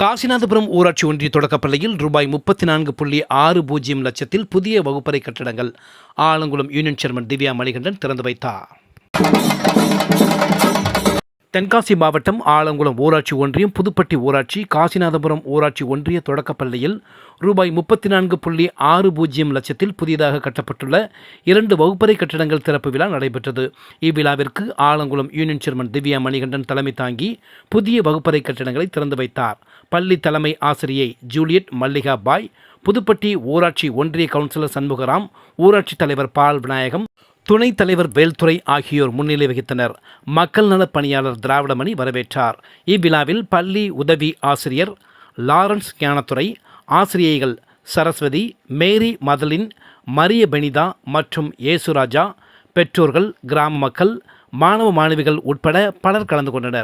காசிநாதபுரம் ஊராட்சி ஒன்றிய தொடக்கப்பள்ளியில் ரூபாய் 34.60 லட்சத்தில் புதிய வகுப்பறை கட்டடங்கள் ஆலங்குளம் யூனியன் சேர்மன் திவ்யா மணிகண்டன் திறந்து வைத்தார். தென்காசி மாவட்டம் ஆலங்குளம் ஊராட்சி ஒன்றியம், புதுப்பட்டி ஊராட்சி, காசிநாதபுரம் ஊராட்சி ஒன்றிய தொடக்கப்பள்ளியில் ரூபாய் 34.60 லட்சத்தில் புதிதாக கட்டப்பட்டுள்ள 2 வகுப்பறை கட்டடங்கள் திறப்பு விழா நடைபெற்றது. இவ்விழாவிற்கு ஆலங்குளம் யூனியன் சேர்மன் திவ்யா மணிகண்டன் தலைமை தாங்கி புதிய வகுப்பறை கட்டடங்களை திறந்து வைத்தார். பள்ளி தலைமை ஆசிரியை ஜூலியட் மல்லிகா பாய், புதுப்பட்டி ஊராட்சி ஒன்றிய கவுன்சிலர் சண்முகராம், ஊராட்சி தலைவர் பால் விநாயகம், துணைத் தலைவர் வேல்துறை ஆகியோர் முன்னிலை வகித்தனர். மக்கள் நலப் பணியாளர் திராவிடமணி வரவேற்றார். இவ்விழாவில் பள்ளி உதவி ஆசிரியர் லாரன்ஸ் ஞானத்துறை, ஆசிரியைகள் சரஸ்வதி, மேரி மதலின், மரிய பெனிதா மற்றும் ஏசுராஜா, பெற்றோர்கள், கிராம மக்கள், மாணவ மாணவிகள் உட்பட பலர் கலந்து கொண்டனர்.